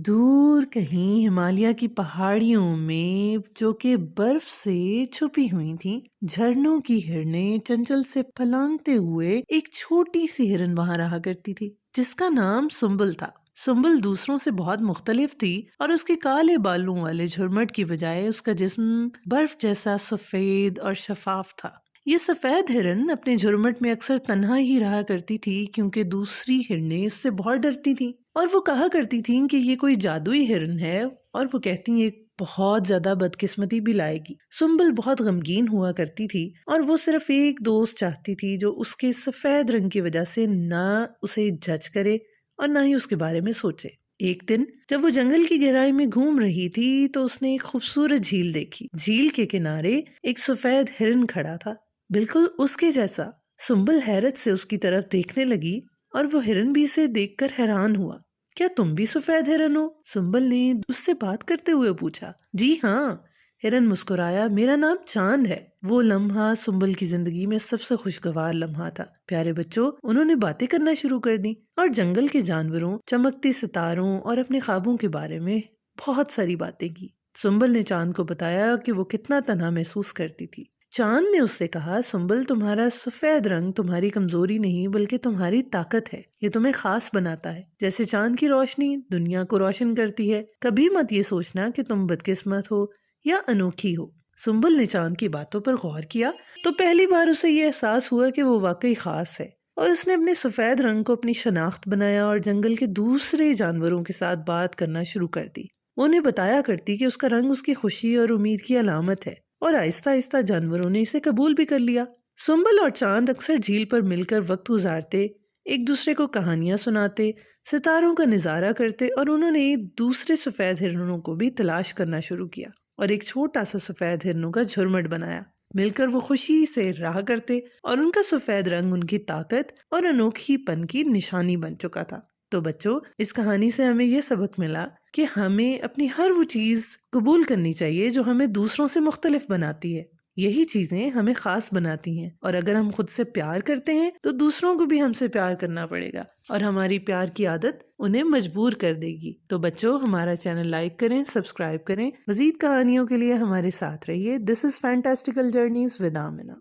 दूर कहीं हिमालय की पहाड़ियों में जो कि बर्फ से छुपी हुई थी, झरनों की हिरनें चंचल से फलांगते हुए एक छोटी सी हिरन वहां रहा करती थी जिसका नाम सुंबल था। सुंबल दूसरों से बहुत मुख्तलिफ थी और उसके काले बालों वाले झुरमट की बजाय उसका जिस्म बर्फ जैसा सफेद और शफाफ था। ये सफेद हिरन अपने झुरमुट में अक्सर तन्हा ही रहा करती थी क्योंकि दूसरी हिरनें इससे बहुत डरती थीं और वो कहा करती थीं कि ये कोई जादुई हिरन है और वो कहती ये बहुत ज्यादा बदकिस्मती भी लाएगी। सुंबल बहुत गमगीन हुआ करती थी और वो सिर्फ एक दोस्त चाहती थी जो उसके सफेद रंग की वजह से ना उसे जज करे और ना ही उसके बारे में सोचे। एक दिन जब वो जंगल की गहराई में घूम रही थी तो उसने एक खूबसूरत झील देखी। झील के किनारे एक सफेद हिरन खड़ा था, बिल्कुल उसके जैसा। सुंबल हैरत से उसकी तरफ देखने लगी और वो हिरन भी इसे देखकर हैरान हुआ। क्या तुम भी सफेद हिरन हो? सुंबल ने उससे बात करते हुए पूछा। जी हाँ, हिरन मुस्कुराया, मेरा नाम चांद है। वो लम्हा सुंबल की जिंदगी में सबसे खुशगवार लम्हा था। प्यारे बच्चों, उन्होंने बातें करना शुरू कर दी और जंगल के जानवरों, चमकते सितारों और अपने ख्वाबों के बारे में बहुत सारी बातें की। सुंबल ने चांद को बताया कि वो कितना तन्हा महसूस करती थी। चांद ने उससे कहा, सुंबल, तुम्हारा सफेद रंग तुम्हारी कमजोरी नहीं बल्कि तुम्हारी ताकत है। ये तुम्हें खास बनाता है। जैसे चांद की रोशनी दुनिया को रोशन करती है। कभी मत ये सोचना कि तुम बदकिस्मत हो या अनोखी हो। सुंबल ने चांद की बातों पर गौर किया तो पहली बार उसे ये एहसास हुआ कि वो वाकई खास है और उसने अपने सफेद रंग को अपनी शनाख्त बनाया और जंगल के दूसरे जानवरों के साथ बात करना शुरू कर दी। वो उन्हें बताया करती कि उसका रंग उसकी खुशी और उम्मीद की अलामत है और आहिस्ता आहिस्ता जानवरों ने इसे कबूल भी कर लिया। सुंबल और चांद अक्सर झील पर मिलकर वक्त गुजारते, एक दूसरे को कहानियां सुनाते, सितारों का नजारा करते और उन्होंने दूसरे सफेद हिरणों को भी तलाश करना शुरू किया और एक छोटा सा सफेद हिरणों का झुरमुट बनाया। मिलकर वो खुशी से रहा करते और उनका सफेद रंग उनकी ताकत और अनोखीपन की निशानी बन चुका था। तो बच्चों, इस कहानी से हमें यह सबक मिला कि हमें अपनी हर वो चीज कबूल करनी चाहिए जो हमें दूसरों से मुख्तलिफ बनाती है। यही चीजें हमें खास बनाती हैं और अगर हम खुद से प्यार करते हैं तो दूसरों को भी हमसे प्यार करना पड़ेगा और हमारी प्यार की आदत उन्हें मजबूर कर देगी। तो बच्चों, हमारा चैनल लाइक करें, सब्सक्राइब करें। मजीद कहानियों के लिए हमारे साथ रहिए। This is fantastical journeys with Amina.